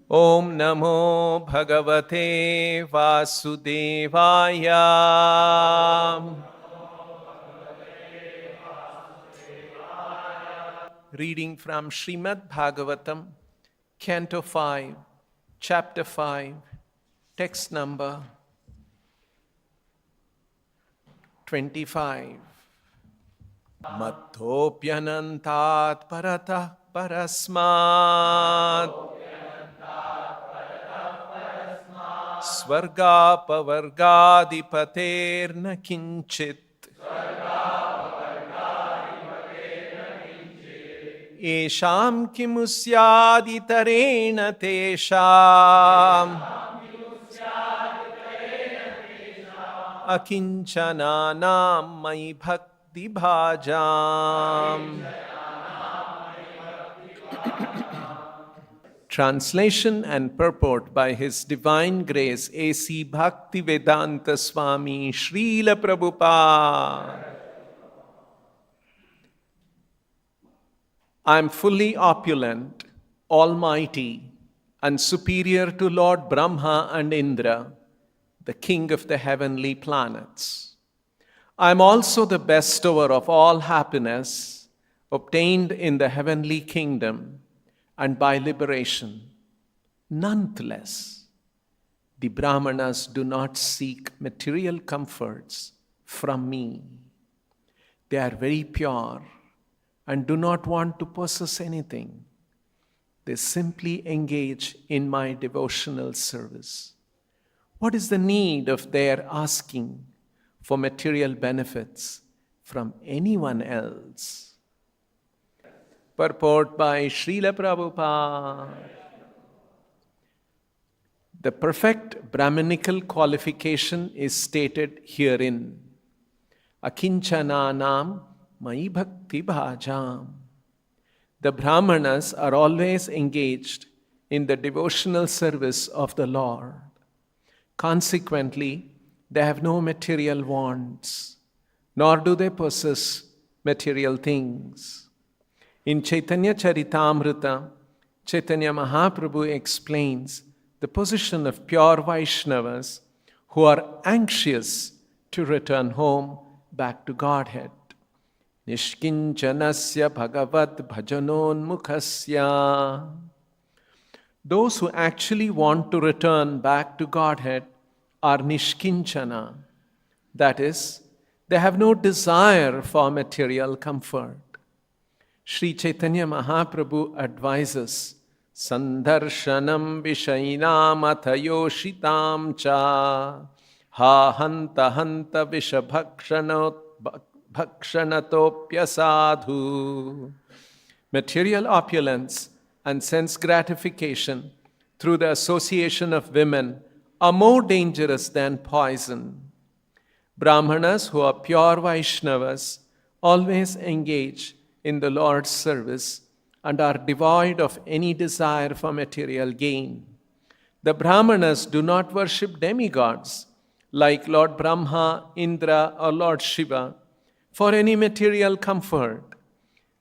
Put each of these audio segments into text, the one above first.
Om Namo Bhagavate Vasudevaya. Reading from Srimad Bhagavatam, Canto 5, Chapter 5, text number 25. Mattopyanantat paratah parasmat Svargapavargadipaterna kinchit Esham kimusyaditarena tesham Akinchana mai bhakti bhajam. Translation and purport by His Divine Grace A.C. Bhaktivedanta Swami Srila Prabhupada. I am fully opulent, almighty, and superior to Lord Brahma and Indra, the king of the heavenly planets. I am also the bestower of all happiness obtained in the heavenly kingdom and by liberation. Nonetheless, the brahmanas do not seek material comforts from me. They are very pure and do not want to possess anything. They simply engage in my devotional service. What is the need of their asking for material benefits from anyone else? Purport by Srila Prabhupada. The perfect Brahmanical qualification is stated herein. Akinchananam mai bhakti bhajam. The Brahmanas are always engaged in the devotional service of the Lord. Consequently, they have no material wants, nor do they possess material things. In Chaitanya Charitamrita, Chaitanya Mahaprabhu explains the position of pure Vaishnavas who are anxious to return home back to Godhead. Nishkinchanasya bhagavad bhajanonmukhasya. Those who actually want to return back to Godhead are nishkinchana. That is, they have no desire for material comfort. Sri Chaitanya Mahaprabhu advises, Sandharshanam vishainam athayoshitam cha ha hanta hanta vishabhakshanatopya sadhu. Material opulence and sense gratification through the association of women are more dangerous than poison. Brahmanas who are pure Vaishnavas always engage in the Lord's service and are devoid of any desire for material gain. The Brahmanas do not worship demigods like Lord Brahma, Indra, or Lord Shiva for any material comfort.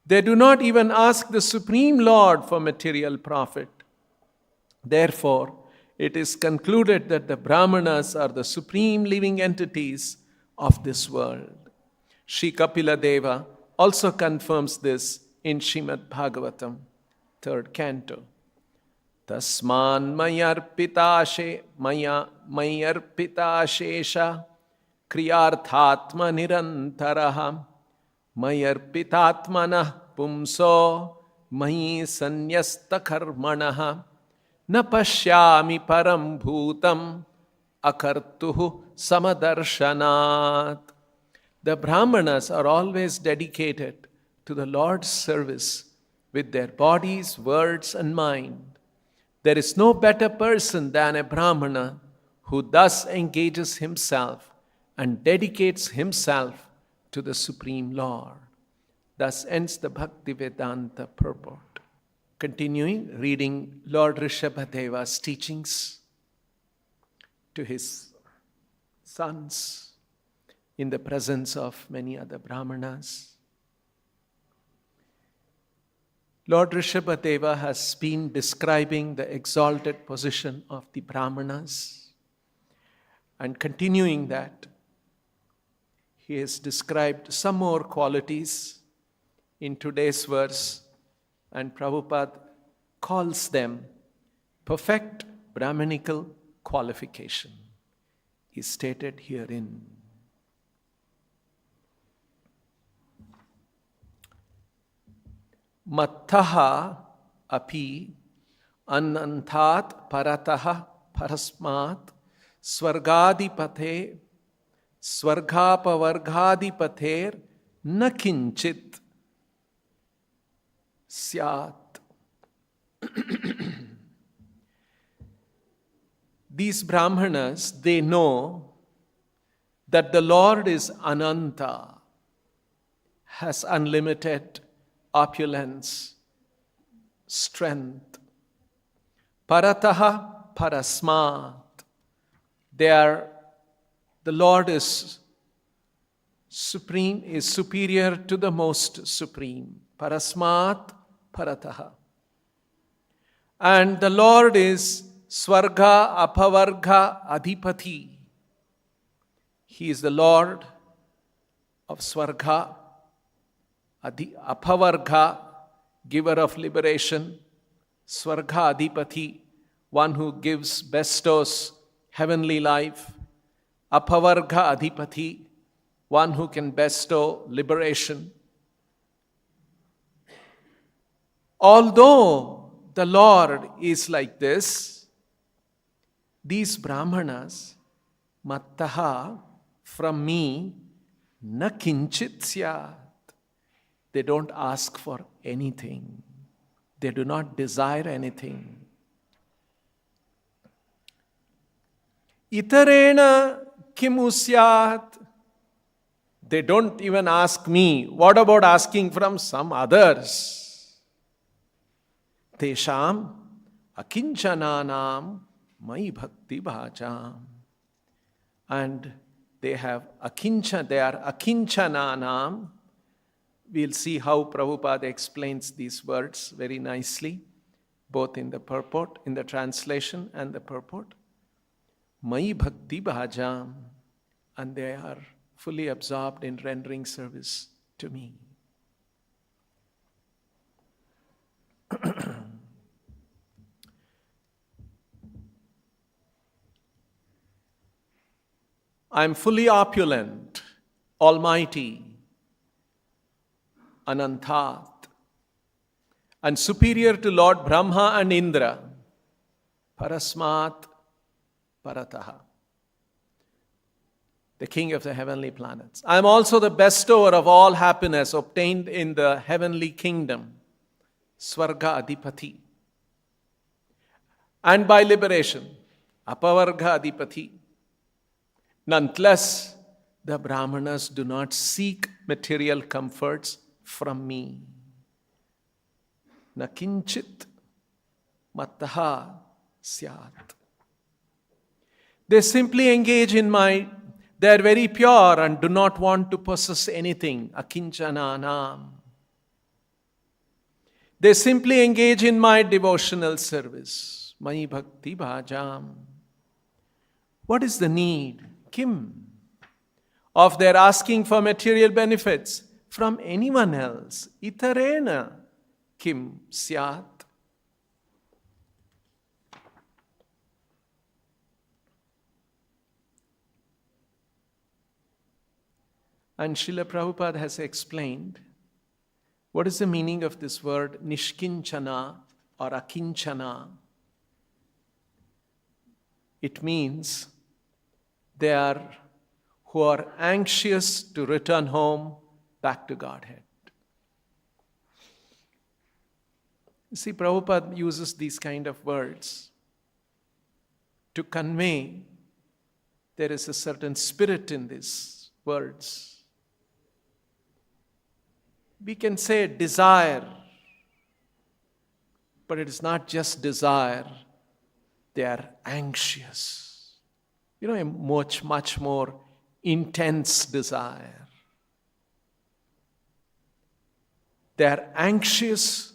They do not even ask the Supreme Lord for material profit. Therefore, it is concluded that the Brahmanas are the supreme living entities of this world. Sri Kapila Deva also confirms this in Srimad Bhagavatam, 3rd canto. Tasman mayarpita shesha kriyarthatma nirantaraha mayarpitatmanah pumso mahi sanyasta karmanaha na pashyami param bhutam akartuhu samadarshanat. The Brahmanas are always dedicated to the Lord's service with their bodies, words, and mind. There is no better person than a Brahmana who thus engages himself and dedicates himself to the Supreme Lord. Thus ends the Bhaktivedanta purport. Continuing, reading Lord Rishabhadeva's teachings to his sons in the presence of many other Brahmanas. Lord Rishabhadeva has been describing the exalted position of the Brahmanas. And continuing that, he has described some more qualities in today's verse, and Prabhupada calls them perfect Brahmanical qualification, is stated herein. Mattaha api anantat parataha parasmat swargadipathe swargapavargadipather na kinchit syat. These Brahmanas, they know that the Lord is Ananta, has unlimited opulence, strength. Parataha parasmat. The Lord is supreme, is superior to the most supreme. Parasmat parataha. And the Lord is Swarga Apavarga Adhipati. He is the Lord of Swarga, Apavarga, giver of liberation. Swarga Adhipati, one who bestows heavenly life. Apavarga Adhipati, one who can bestow liberation. Although the Lord is like this, these Brahmanas, mattaha, from me, na kinchit syat. They don't ask for anything. They do not desire anything. Itarena kimu syat. They don't even ask me. What about asking from some others? Tesham akinchananam mai bhakti bhajam. And they are akinchananam. We'll see how Prabhupada explains these words very nicely, both in the purport, in the translation and the purport. Mai bhakti bhajam. And they are fully absorbed in rendering service to me. I am fully opulent, almighty, Anantat, and superior to Lord Brahma and Indra, Parasmat Parataha, the king of the heavenly planets. I am also the bestower of all happiness obtained in the heavenly kingdom, Swarga Adhipati, and by liberation, Apavarga Adhipati. Nonetheless, the Brahmanas do not seek material comforts from me. Na kinchit mattaha syat. They simply engage in they are very pure and do not want to possess anything. Akinchananam. They simply engage in my devotional service. Mai bhakti bhajam. What is the need? Kim? Of their asking for material benefits from anyone else. Itarena kim syat. And Srila Prabhupada has explained what is the meaning of this word nishkinchana or akinchana. It means they are who are anxious to return home back to Godhead. You see, Prabhupada uses these kind of words to convey there is a certain spirit in these words. We can say desire, but it is not just desire. They are anxious. A much, much more intense desire. They are anxious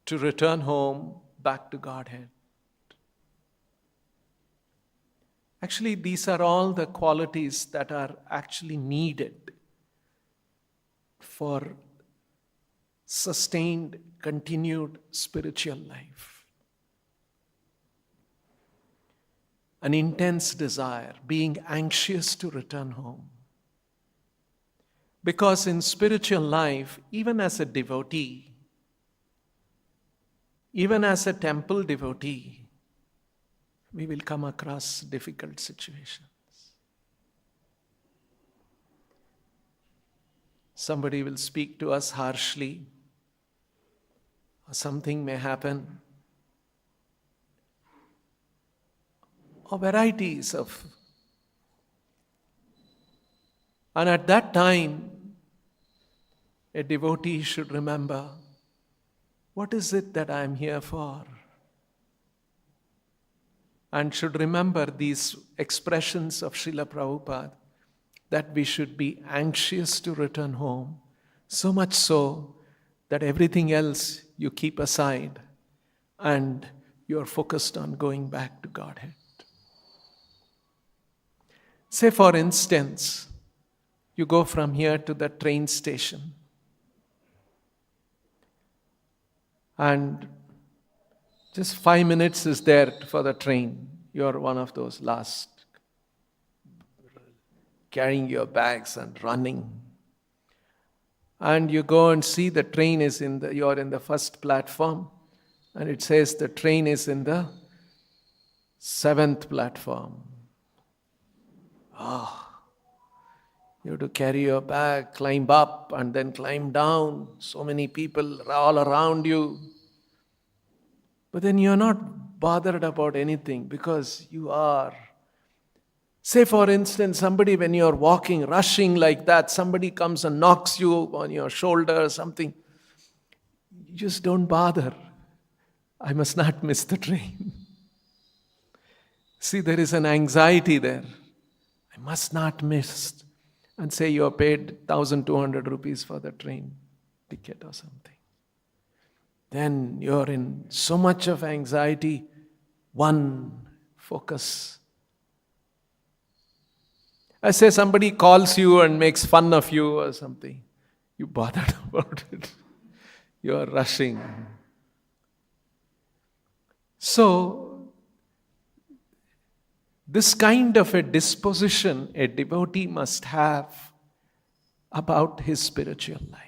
to return home back to Godhead. Actually, these are all the qualities that are actually needed for sustained, continued spiritual life. An intense desire, being anxious to return home. Because in spiritual life, even as a devotee, even as a temple devotee, we will come across difficult situations. Somebody will speak to us harshly, or something may happen, or varieties of. And at that time, a devotee should remember, what is it that I am here for? And should remember these expressions of Srila Prabhupada, that we should be anxious to return home, so much so that everything else you keep aside and you are focused on going back to Godhead. Say, for instance, you go from here to the train station, and just 5 minutes is there for the train. You're one of those last, carrying your bags and running. And you go and see the train is you're in the first platform, and it says the train is in the 7th platform. You have to carry your bag, climb up and then climb down. So many people all around you. But then you're not bothered about anything because you are. Say, for instance, somebody, when you're walking, rushing like that, somebody comes and knocks you on your shoulder or something. You just don't bother. I must not miss the train. See, there is an anxiety there. I must not miss. And say you are paid 1,200 rupees for the train ticket or something. Then you're in so much of anxiety, one focus. I say somebody calls you and makes fun of you or something. You bothered about it. You are rushing. So, this kind of a disposition a devotee must have about his spiritual life.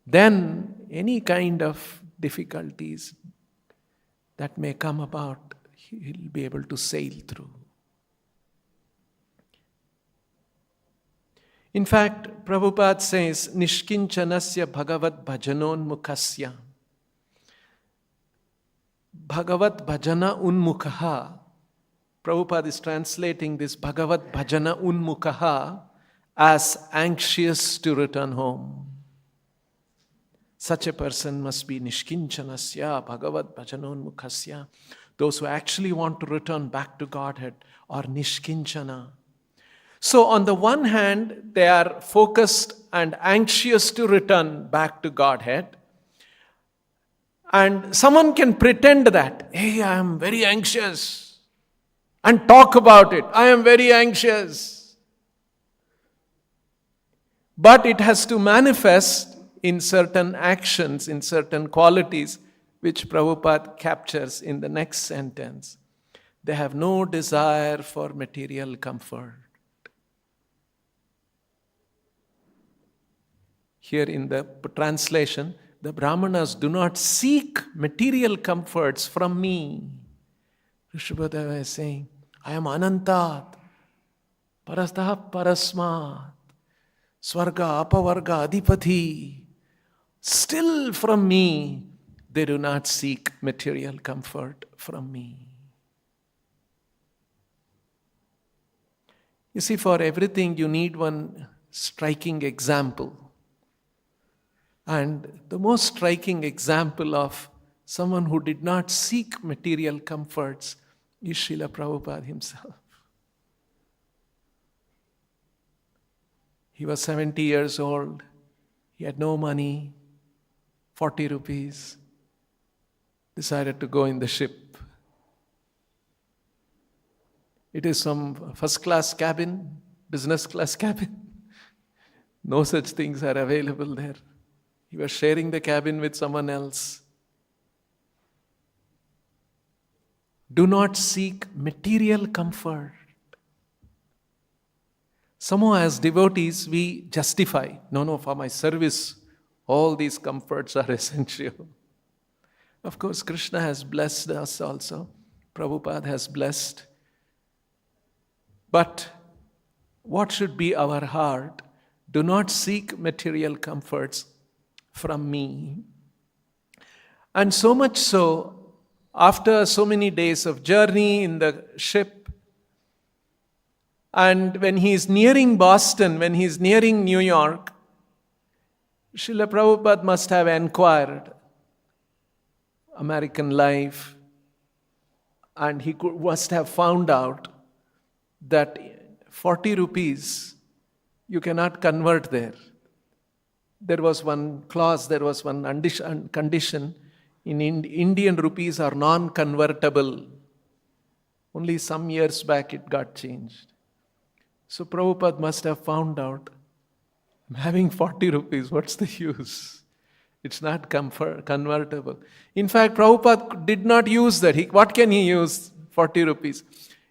Then any kind of difficulties that may come about, he'll be able to sail through. In fact, Prabhupada says, Nishkinchanasya Bhagavad Bhajanon Mukhasya. Bhagavad Bhajana Unmukha. Prabhupada is translating this Bhagavad Bhajana Unmukha as anxious to return home. Such a person must be Nishkinchanasya Bhagavad Bhajana Unmukhasya. Those who actually want to return back to Godhead are Nishkinchana. So on the one hand, they are focused and anxious to return back to Godhead. And someone can pretend that, hey, I am very anxious, and talk about it. I am very anxious. But it has to manifest in certain actions, in certain qualities, which Prabhupada captures in the next sentence. They have no desire for material comfort. Here in the translation, the Brahmanas do not seek material comforts from me. Rishabhadeva is saying, I am Anantat, Parastah Parasmat, Swarga, Apavarga, Adipati. Still from me, they do not seek material comfort from me. You see, for everything you need one striking example. And the most striking example of someone who did not seek material comforts is Srila Prabhupada himself. He was 70 years old. He had no money. 40 rupees. Decided to go in the ship. It is some first class cabin, business class cabin. No such things are available there. He was sharing the cabin with someone else. Do not seek material comfort. Somehow as devotees we justify, no, for my service, all these comforts are essential. Of course, Krishna has blessed us also. Prabhupada has blessed. But what should be our heart? Do not seek material comforts from me. And so much so, after so many days of journey in the ship, and when he is nearing Boston, when he is nearing New York, Srila Prabhupada must have inquired American life, and he must have found out that 40 rupees you cannot convert there. There was one clause, there was one condition. In Indian rupees are non-convertible. Only some years back it got changed. So Prabhupada must have found out, I'm having 40 rupees, what's the use? It's not convertible. In fact, Prabhupada did not use that. What can he use? 40 rupees.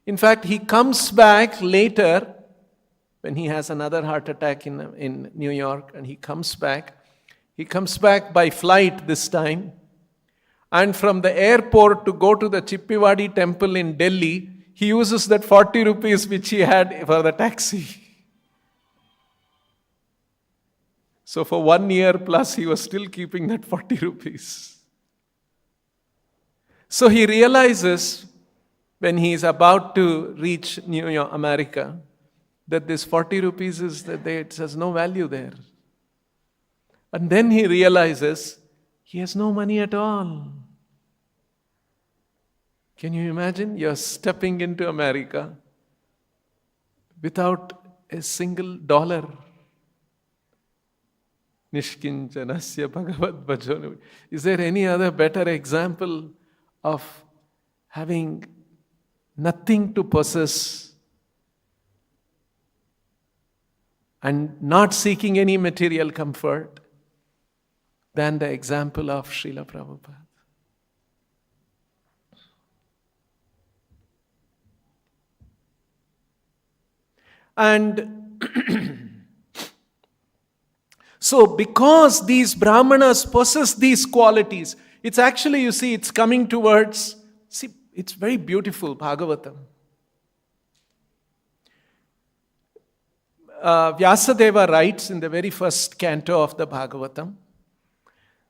In fact, he comes back later when he has another heart attack in New York, and he comes back. He comes back by flight this time. And from the airport to go to the Chippivadi temple in Delhi, he uses that 40 rupees which he had for the taxi. So for 1 year plus, he was still keeping that 40 rupees. So he realizes when he is about to reach New York, America, that this 40 rupees it has no value there. And then he realizes he has no money at all. Can you imagine? You're stepping into America without a single dollar. Nishkinchanasya bhagavad bhajonu. Is there any other better example of having nothing to possess and not seeking any material comfort than the example of Srila Prabhupada? And so because these brahmanas possess these qualities, it's actually, you see, it's coming towards, see, it's very beautiful, Bhagavatam. Vyasadeva writes in the very first canto of the Bhagavatam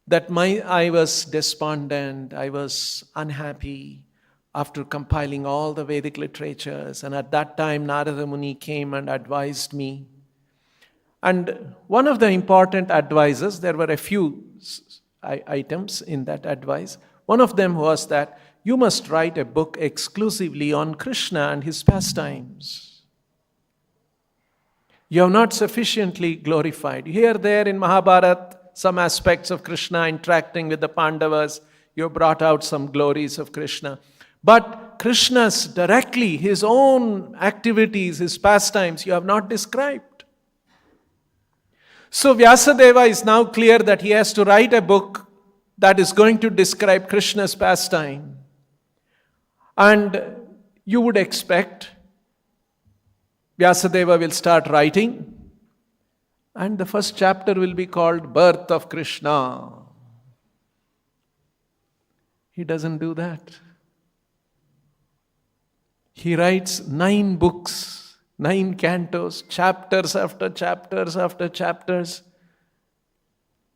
that I was despondent, I was unhappy after compiling all the Vedic literatures, and at that time Narada Muni came and advised me. And one of the important advices, there were a few items in that advice. One of them was that you must write a book exclusively on Krishna and his pastimes. You have not sufficiently glorified. Here, there in Mahabharata, some aspects of Krishna interacting with the Pandavas, you have brought out some glories of Krishna. But Krishna's directly, his own activities, his pastimes, you have not described. So Vyasadeva is now clear that he has to write a book that is going to describe Krishna's pastime. And you would expect Vyasadeva will start writing, and the first chapter will be called Birth of Krishna. He doesn't do that. He writes 9 books, 9 cantos, chapters after chapters after chapters.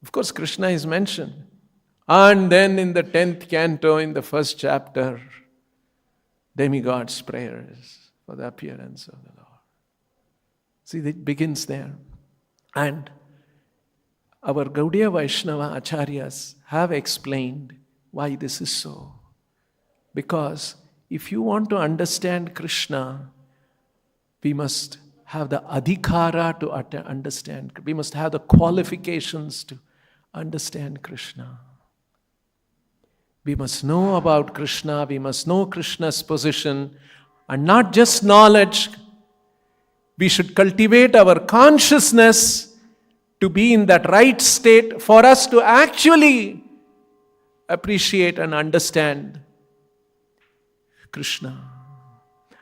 Of course, Krishna is mentioned. And then in the 10th canto, in the first chapter, demigods' prayers for the appearance of the Lord. See, it begins there. And our Gaudiya Vaishnava Acharyas have explained why this is so. Because if you want to understand Krishna, we must have the adhikara to understand. We must have the qualifications to understand Krishna. We must know about Krishna, we must know Krishna's position, and not just knowledge. We should cultivate our consciousness to be in that right state for us to actually appreciate and understand Krishna.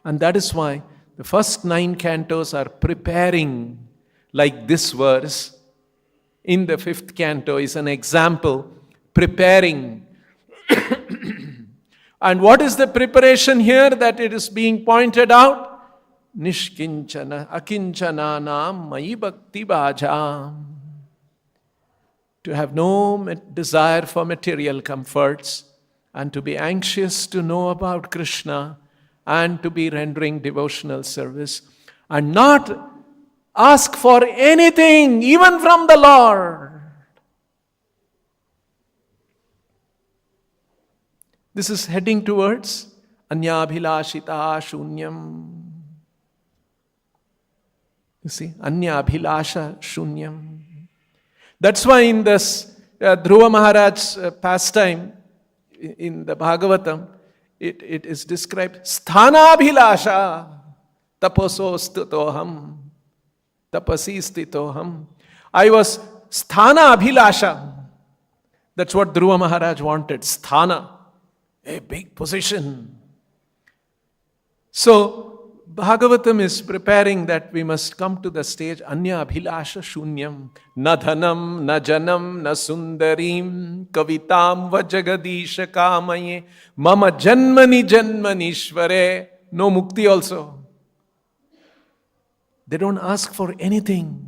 And that is why the first 9 cantos are preparing, like this verse in the 5th canto is an example, preparing. And what is the preparation here that it is being pointed out? Nishkinchana, akinchananam, mayi bhakti bhajam. To have no desire for material comforts and to be anxious to know about Krishna and to be rendering devotional service and not ask for anything, even from the Lord. This is heading towards anyabhilashita shunyam. You see, anyabhilasha shunyam. That's why in this Dhruva Maharaj's pastime in the Bhagavatam, it is described, sthanabhilasha tapaso stitoham, tapasi stitoham. I was sthana abhilasha. That's what Dhruva Maharaj wanted, sthana, a big position. So, Bhagavatam is preparing that we must come to the stage anya abhilasha shunyam na dhanam na janam na sundarim kavitam va jagadisha kamaye mama janmani janmanishvare. No mukti also. They don't ask for anything.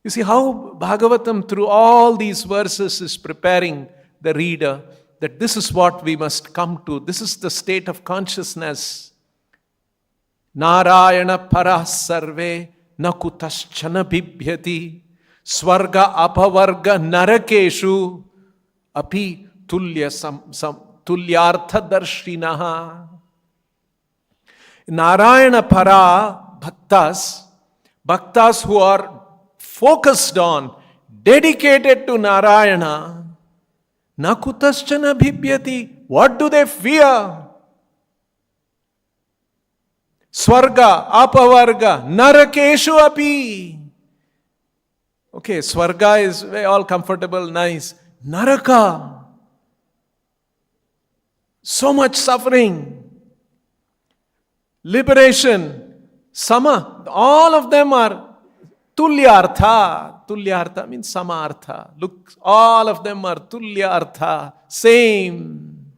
You see how Bhagavatam through all these verses is preparing the reader that this is what we must come to. This is the state of consciousness. Narayana para sarve nakutaschana bibhyati swarga apavarga narakeshu api tulyartha darshinaha. Narayana para bhaktas who are focused on, dedicated to Narayana, nakutaschana bibhyati. What do they fear? Swarga, apavarga, narakeshu api. Okay, swarga is all comfortable, nice. Naraka, so much suffering. Liberation, sama, all of them are tulyartha. Tulyartha means samartha. Look, all of them are tulyartha, same.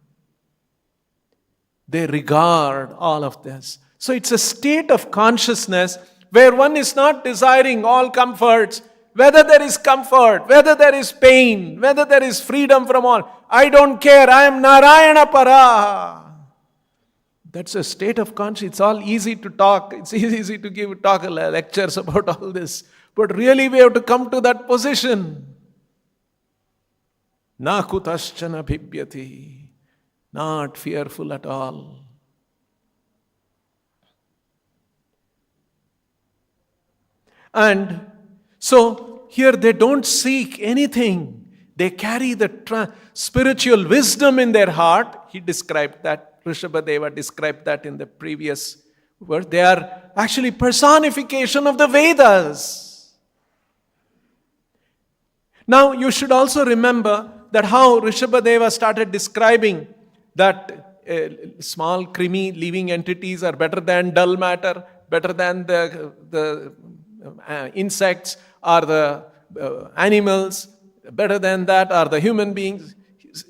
They regard all of this. So it's a state of consciousness where one is not desiring all comforts, whether there is comfort, whether there is pain, whether there is freedom from all. I don't care, I am Narayana para. That's a state of consciousness. It's all easy to talk. It's easy to talk lectures about all this. But really we have to come to that position. Na kutaschana bhibhyati. Not fearful at all. And so here they don't seek anything. They carry the spiritual wisdom in their heart. He described that. Rishabhadeva described that in the previous verse. They are actually personification of the Vedas. Now you should also remember that how Rishabhadeva started describing that small creamy living entities are better than dull matter, better than the insects or the animals, better than that are the human beings.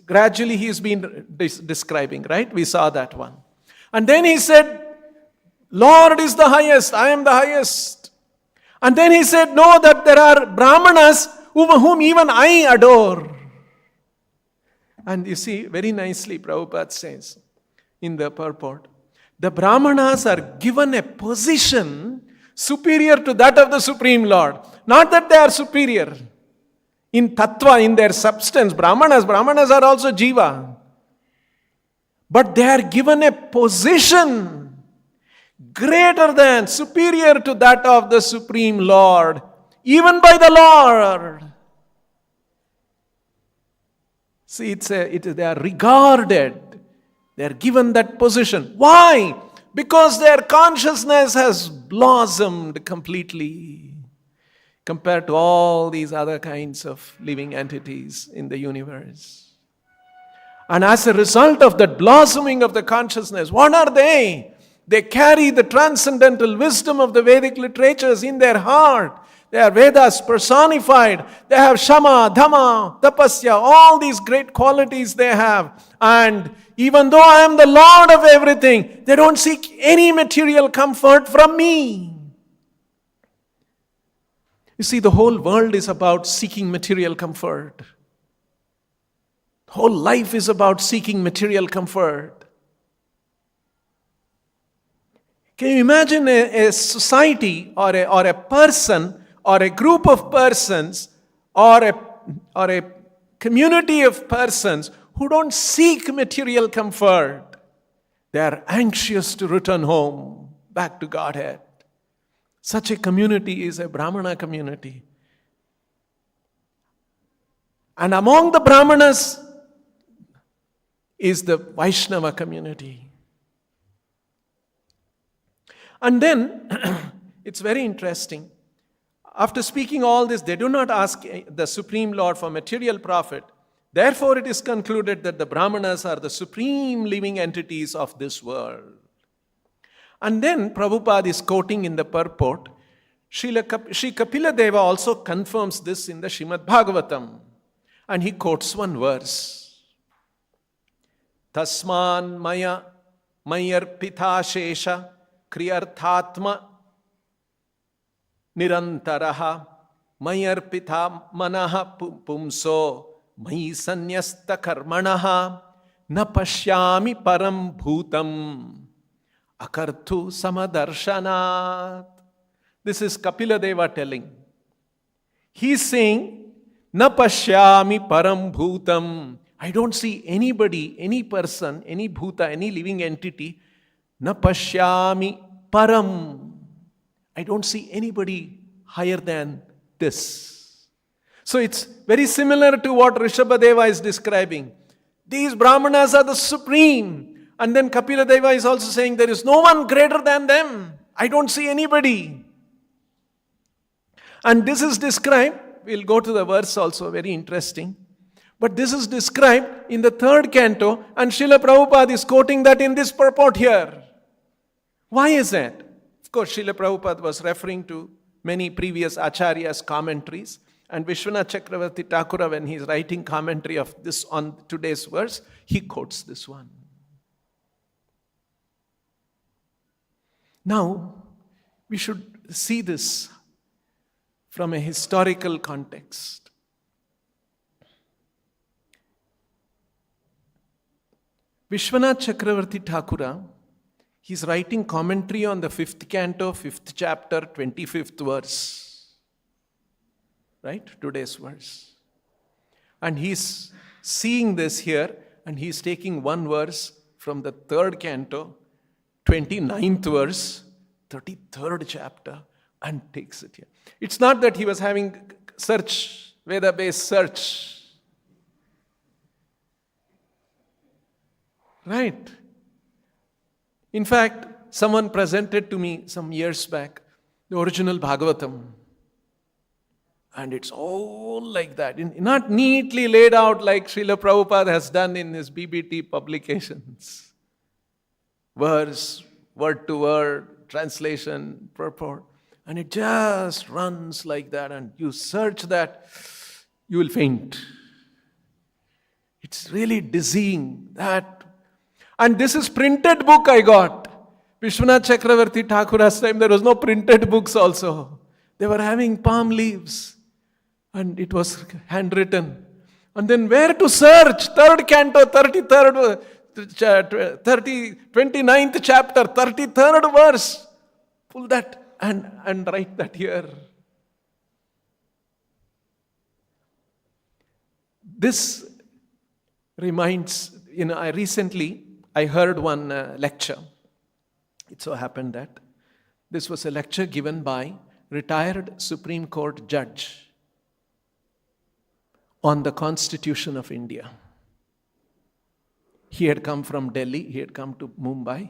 Gradually he has been describing, right? We saw that one. And then he said, Lord is the highest, I am the highest. And then he said, no, that there are brahmanas whom even I adore. And you see, very nicely Prabhupada says in the purport, the brahmanas are given a position superior to that of the Supreme Lord. Not that they are superior in tattva, in their substance. Brahmanas are also jiva. But they are given a position greater than, superior to that of the Supreme Lord, even by the Lord. See, they are regarded. They are given that position. Why? Because their consciousness has blossomed completely compared to all these other kinds of living entities in the universe. And as a result of that blossoming of the consciousness, what are they? They carry the transcendental wisdom of the Vedic literatures in their heart. They are Vedas personified. They have Shama, Dhamma, Tapasya, all these great qualities they have. And even though I am the Lord of everything, they don't seek any material comfort from me. You see, the whole world is about seeking material comfort. Whole life is about seeking material comfort. Can you imagine a society or a person or a group of persons or a community of persons who don't seek material comfort? They are anxious to return home, back to Godhead. Such a community is a Brahmana community. And among the Brahmanas is the Vaishnava community. And then, it's very interesting. After speaking all this, they do not ask the Supreme Lord for material profit. Therefore, it is concluded that the Brahmanas are the supreme living entities of this world. And then, Prabhupada is quoting in the purport, Sri Kapila Deva also confirms this in the Srimad Bhagavatam. And he quotes one verse. Tasman maya mayarpita shesha kriyarthatma nirantaraha mayarpita manaha pumso mayi sanyasta karmanaha na pashyami param bhutam akarthu samadarsanat. This is Kapila Deva telling. He's saying, na pashyami param bhutam. I don't see anybody, any person, any bhuta, any living entity. Na pashyami param. I don't see anybody higher than this. So it's very similar to what Rishabhadeva is describing. These Brahmanas are the supreme. And then Kapila Deva is also saying there is no one greater than them. I don't see anybody. And this is described, we'll go to the verse also, very interesting. But this is described in the 3rd canto, and Srila Prabhupada is quoting that in this purport here. Why is that? Of course, Srila Prabhupada was referring to many previous acharyas' commentaries, and Vishwanath Chakravarti Thakura, when he is writing commentary of this on today's verse, he quotes this one. Now, we should see this from a historical context. Vishwanath Chakravarti Thakura, he's writing commentary on the 5th canto, 5th chapter, 25th verse. Right? Today's verse. And he's seeing this here, and he's taking one verse from the 3rd canto, 29th verse, 33rd chapter, and takes it here. It's not that he was having search, Veda-based search. Right. In fact, someone presented to me some years back the original Bhagavatam. And it's all like that. Not neatly laid out like Srila Prabhupada has done in his BBT publications. Verse, word to word, translation, purport. And it just runs like that. And you search that, you will faint. It's really dizzying that. And this is printed book I got. Vishwanath Chakravarti Thakura's time, there was no printed books also. They were having palm leaves. And it was handwritten. And then where to search? 3rd canto, 29th chapter, 33rd verse. Pull that and write that here. This reminds, I heard one lecture. It so happened that this was a lecture given by retired Supreme Court judge on the Constitution of India. He had come from Delhi, he had come to Mumbai,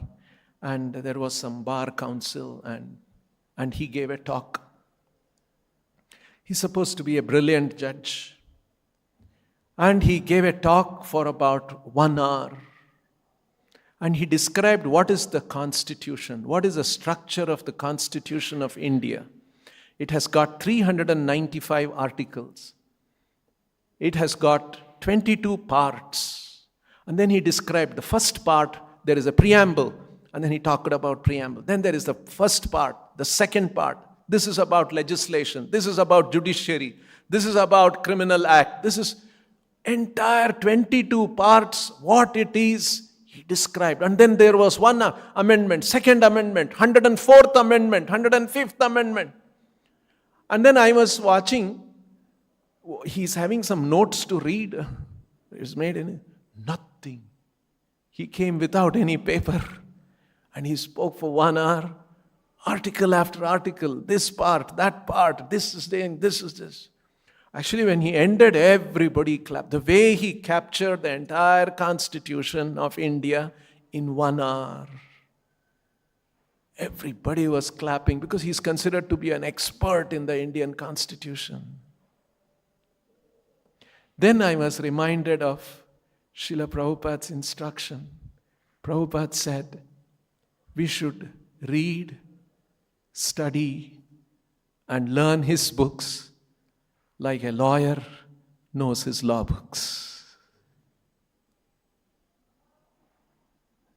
and there was some bar council, and he gave a talk. He's supposed to be a brilliant judge. And he gave a talk for about 1 hour. And he described what is the Constitution, what is the structure of the Constitution of India. It has got 395 articles. It has got 22 parts. And then he described the first part, there is a preamble, and then he talked about preamble. Then there is the first part, the second part. This is about legislation. This is about judiciary. This is about criminal act. This is entire 22 parts, what it is, he described. And then there was one amendment, second amendment, 104th amendment, 105th amendment. And then I was watching, he's having some notes to read. It's made in nothing. He came without any paper. And he spoke for 1 hour, article after article, this part, that part, this is this. Actually, when he ended, everybody clapped. The way he captured the entire Constitution of India in 1 hour. Everybody was clapping because he's considered to be an expert in the Indian Constitution. Then I was reminded of Srila Prabhupada's instruction. Prabhupada said, we should read, study, and learn his books like a lawyer knows his law books.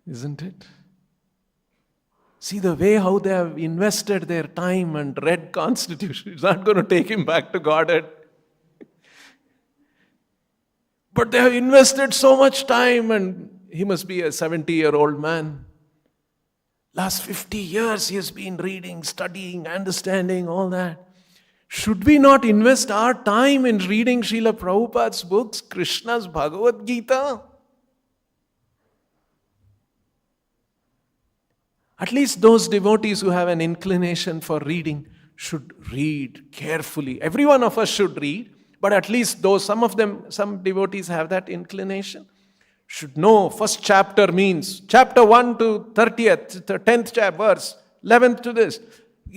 Isn't it? See the way how they have invested their time and read Constitution. It's not going to take him back to Godhead. But they have invested so much time, and he must be a 70-year-old man. Last 50 years he has been reading, studying, understanding, all that. Should we not invest our time in reading Srila Prabhupada's books, Krishna's Bhagavad Gita? At least those devotees who have an inclination for reading should read carefully. Every one of us should read, but at least those, some devotees have that inclination. Should know first chapter means chapter 1 to 30th, the 10th chapter, verse, 11th to this.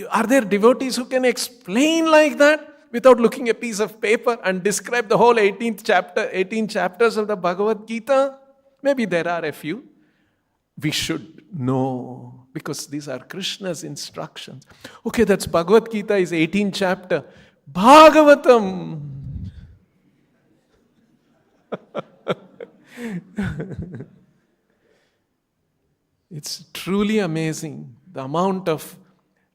Are there devotees who can explain like that without looking at a piece of paper and describe the whole 18 chapters of the Bhagavad Gita? Maybe there are a few. We should know because these are Krishna's instructions. Okay, that's Bhagavad Gita is 18 chapter. Bhagavatam. It's truly amazing the amount of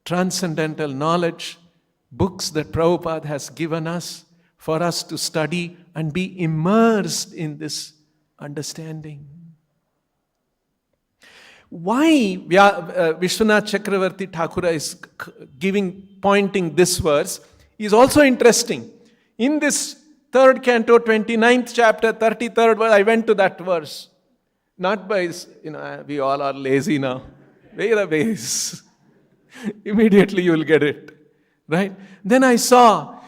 transcendental knowledge, books that Prabhupada has given us for us to study and be immersed in this understanding. Why Vishwanath Chakravarti Thakura is pointing this verse is also interesting. In this 3rd canto, 29th chapter, 33rd verse, I went to that verse. Not by, we all are lazy now. Where the base? Immediately you will get it. Right? Then I saw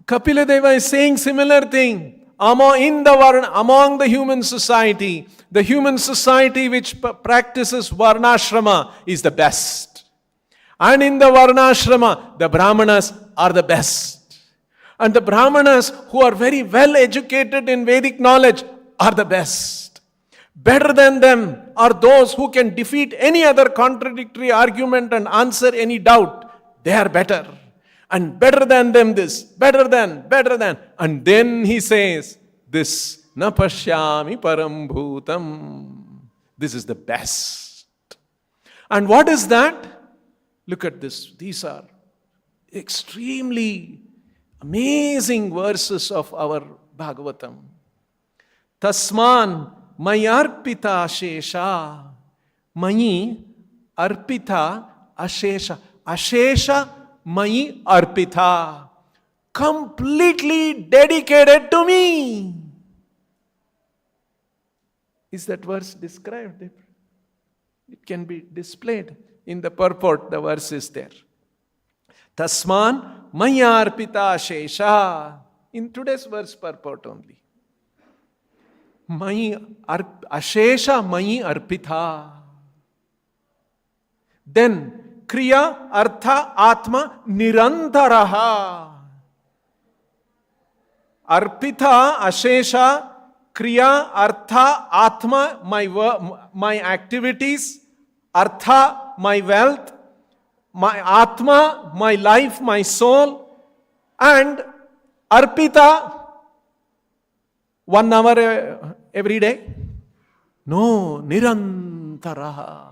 Kapila Deva is saying similar thing. Among the human society which practices varnashrama is the best. And in the varnashrama, the brahmanas are the best. And the brahmanas who are very well educated in Vedic knowledge are the best. Better than them are those who can defeat any other contradictory argument and answer any doubt. They are better. And better than them this, better than. And then he says, this na pashyami param bhutam. This is the best. And what is that? Look at this. These are extremely amazing verses of our Bhagavatam. Tasman Mayi arpita ashesha. Mayi arpita ashesha. Ashesha Mayi arpita. Completely dedicated to me. Is that verse described? It can be displayed in the purport. The verse is there. Tasman Mayi arpita ashesha. In today's verse purport only. Ashesha Mayi Arpita. Then Kriya Artha Atma Nirantaraha. Arpita Ashesha Kriya Artha Atma, my activities, Artha, my wealth, my Atma, my life, my soul, and Arpita, 1 hour every day? No, Nirantaraha.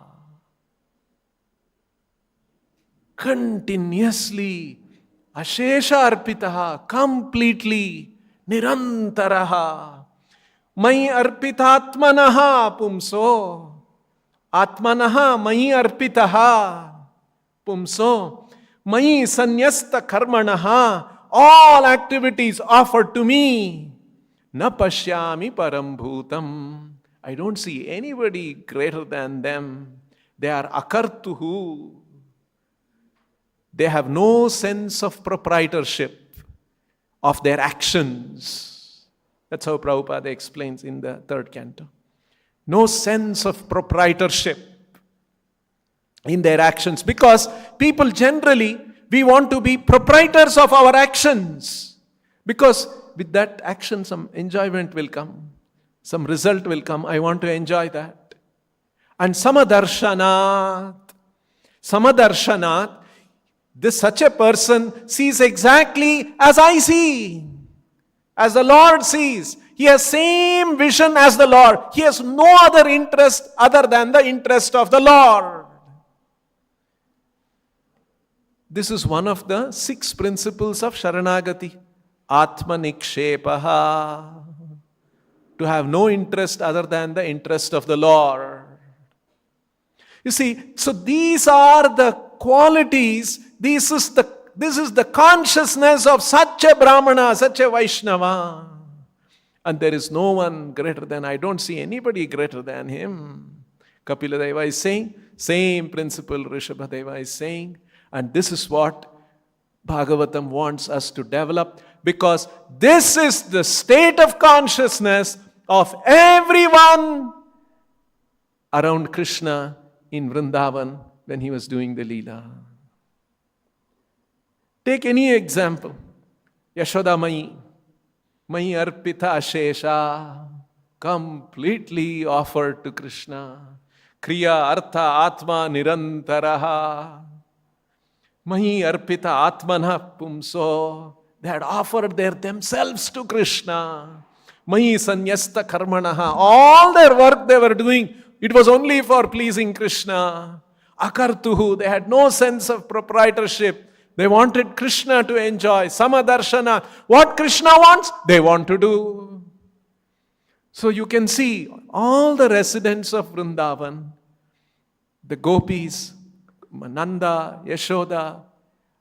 Continuously, Ashesha Arpitaha, completely, Nirantaraha. Mai Arpitatmanaha Pumso. Atmanaha Mai Arpitaha Pumso. Mai Sanyasta Karmanaha. All activities offered to me. Na pashyami param bhutam. I don't see anybody greater than them. They are akartuhu. They have no sense of proprietorship of their actions. That's how Prabhupada explains in the 3rd canto. No sense of proprietorship in their actions. Because people generally, we want to be proprietors of our actions. Because with that action, some enjoyment will come. Some result will come. I want to enjoy that. And Samadarshanat, such a person sees exactly as I see. As the Lord sees. He has same vision as the Lord. He has no other interest other than the interest of the Lord. This is one of the 6 principles of Sharanagati. Atma Nikshepaha. To have no interest other than the interest of the Lord. You see, so these are the qualities, this is the consciousness of such a Brahmana, such a Vaishnava. And there is no one greater than, I don't see anybody greater than him. Kapila Deva is saying, same principle Rishabha Deva is saying. And this is what Bhagavatam wants us to develop. Because this is the state of consciousness of everyone around Krishna in Vrindavan when he was doing the Leela. Take any example. Yashoda Mai Arpita Ashesha, completely offered to Krishna. Kriya Artha Atma Nirantaraha. Mai Arpita Atmana Pumso. They had offered themselves to Krishna. Mai Sanyasta Karmanaha. All their work they were doing, it was only for pleasing Krishna. Akartuhu, they had no sense of proprietorship. They wanted Krishna to enjoy. Samadarshana, what Krishna wants, they want to do. So you can see all the residents of Vrindavan, the gopis, Nanda, Yashoda,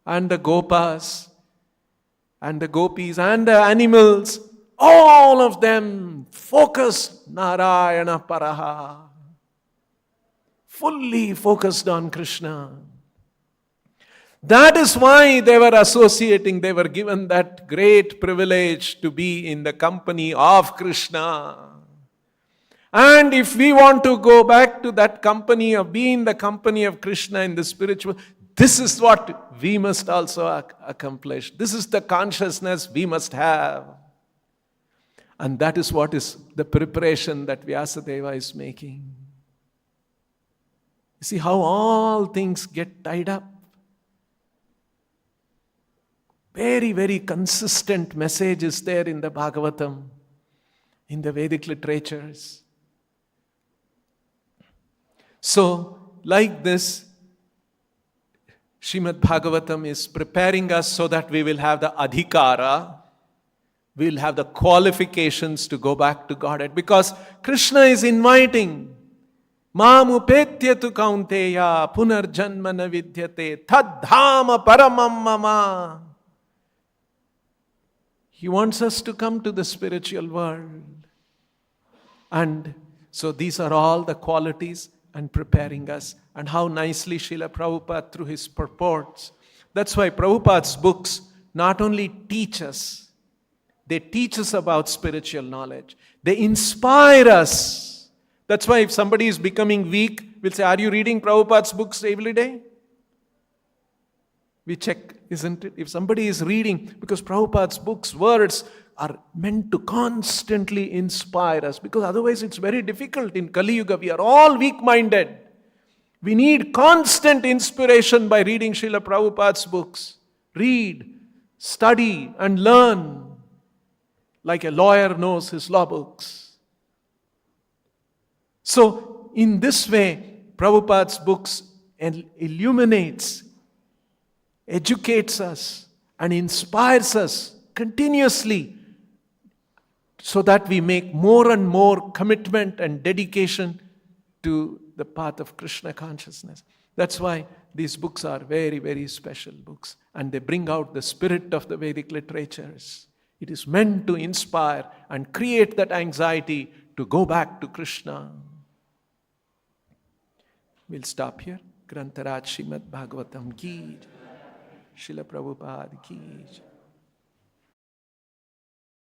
and the gopas, and the gopis, and the animals, all of them focused Narayana Paraha. Fully focused on Krishna. That is why they were associating, they were given that great privilege to be in the company of Krishna. And if we want to go back to that company of being the company of Krishna in the spiritual, this is what we must also accomplish. This is the consciousness we must have. And that is what is the preparation that Vyasadeva is making. You see how all things get tied up. Very, very consistent message is there in the Bhagavatam, in the Vedic literatures. So, like this, Srimad Bhagavatam is preparing us so that we will have the adhikara, we will have the qualifications to go back to Godhead. Because Krishna is inviting, Mam upetya tu kaunteya punarjanma na vidyate tadhama paramam mama. He wants us to come to the spiritual world. And so these are all the qualities and preparing us. And how nicely Srila Prabhupada through his purports. That's why Prabhupada's books not only teach us, They teach us about spiritual knowledge. They inspire us. That's why if somebody is becoming weak, we'll say, are you reading Prabhupada's books every day? We check, isn't it? If somebody is reading, because Prabhupada's books, words are meant to constantly inspire us, because otherwise it's very difficult in Kali Yuga. We are all weak-minded. We need constant inspiration by reading Srila Prabhupada's books. Read, study, and learn like a lawyer knows his law books. So, in this way, Prabhupada's books illuminates, educates us, and inspires us continuously so that we make more and more commitment and dedication to the path of Krishna consciousness. That's why these books are very, very special books, and they bring out the spirit of the Vedic literatures. It is meant to inspire and create that anxiety to go back to Krishna. We'll stop here. Grantaraj Srimad Bhagavatam ki, Srila Prabhupada ki.